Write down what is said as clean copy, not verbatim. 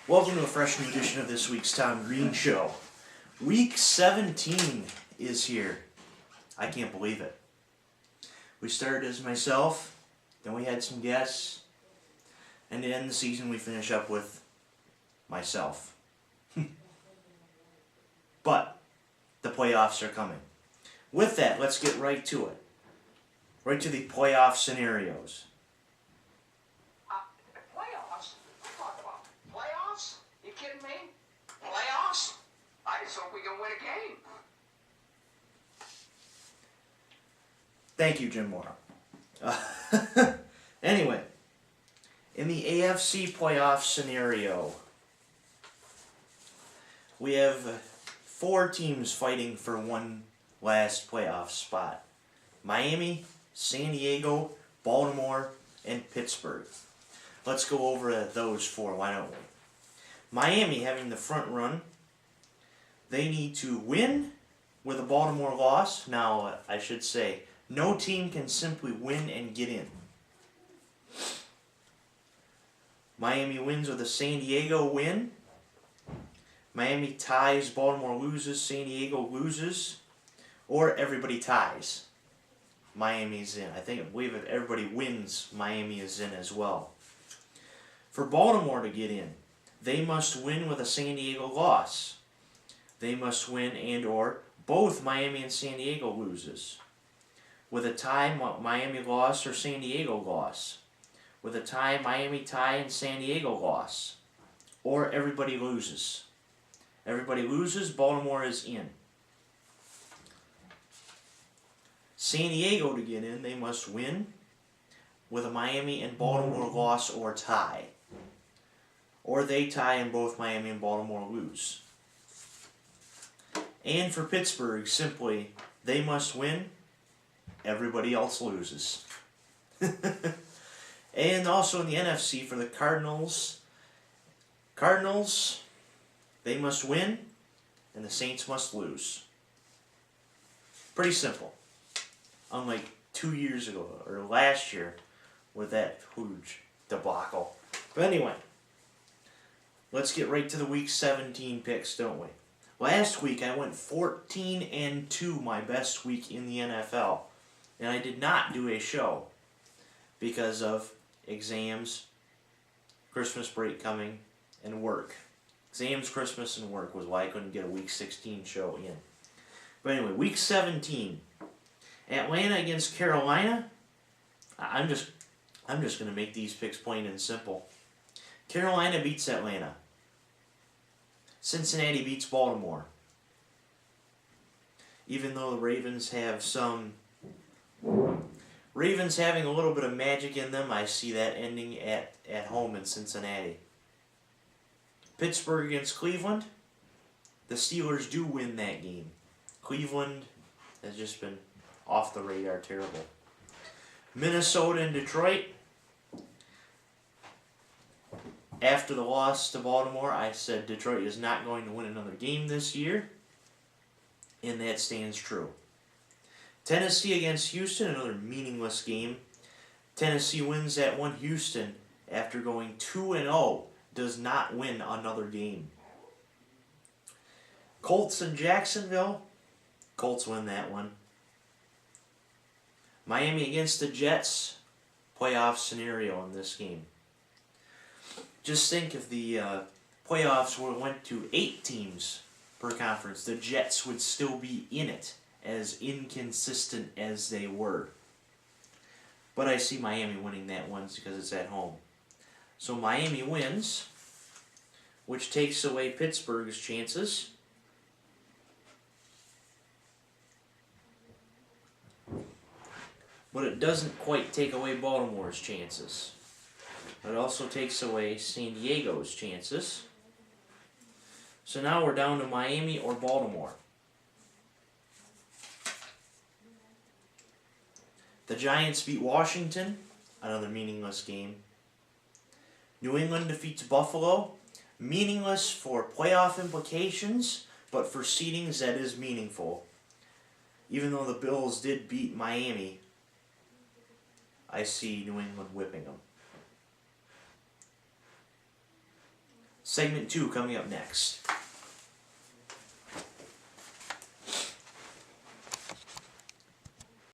Welcome to a fresh new edition of this week's Tom Greene Show. Week 17 is here. I can't believe it. We started as myself, then we had some guests, and to end the season we finish up with myself. But the playoffs are coming. With that, let's get right to it. Right to the playoff scenarios. Playoffs? What talk about? Playoffs? You kidding me? Playoffs? I just hope we can win a game. Thank you, Jim Moore. Anyway, in the AFC playoff scenario, we have 4 teams fighting for one last playoff spot. Miami, San Diego, Baltimore, and Pittsburgh. Let's go over those 4, why don't we? Miami having the front run. They need to win with a Baltimore loss. Now, I should say, no team can simply win and get in. Miami wins with a San Diego win. Miami ties, Baltimore loses, San Diego loses. Or everybody ties. Miami's in. I believe if everybody wins, Miami is in as well. For Baltimore to get in, they must win with a San Diego loss. They must win and or both Miami and San Diego loses. With a tie, Miami loss or San Diego loss. With a tie, Miami tie and San Diego loss. Or everybody loses. Everybody loses, Baltimore is in. San Diego to get in, they must win with a Miami and Baltimore loss or tie. Or they tie and both Miami and Baltimore lose. And for Pittsburgh, simply, they must win, everybody else loses. And also in the NFC for the Cardinals, they must win, and the Saints must lose. Pretty simple. Unlike 2 years ago, or last year, with that huge debacle. But anyway, let's get right to the Week 17 picks, don't we? Last week I went 14-2, my best week in the NFL. And I did not do a show because of exams, Christmas break coming, and work. Exams, Christmas, and work was why I couldn't get a Week 16 show in. But anyway, Week 17. Atlanta against Carolina. I'm just going to make these picks plain and simple. Carolina beats Atlanta. Cincinnati beats Baltimore. Even though the Ravens have having a little bit of magic in them, I see that ending at home in Cincinnati. Pittsburgh against Cleveland. The Steelers do win that game. Cleveland has just been off the radar terrible. Minnesota and Detroit. After the loss to Baltimore, I said Detroit is not going to win another game this year. And that stands true. Tennessee against Houston, another meaningless game. Tennessee wins that one. Houston, after going 2-0, does not win another game. Colts and Jacksonville. Colts win that one. Miami against the Jets. Playoff scenario in this game. Just think if the playoffs went to 8 teams per conference, the Jets would still be in it, as inconsistent as they were. But I see Miami winning that one because it's at home. So Miami wins, which takes away Pittsburgh's chances. But it doesn't quite take away Baltimore's chances. It also takes away San Diego's chances. So now we're down to Miami or Baltimore. The Giants beat Washington, another meaningless game. New England defeats Buffalo, meaningless for playoff implications, but for seedings that is meaningful. Even though the Bills did beat Miami, I see New England whipping them. Segment 2 coming up next.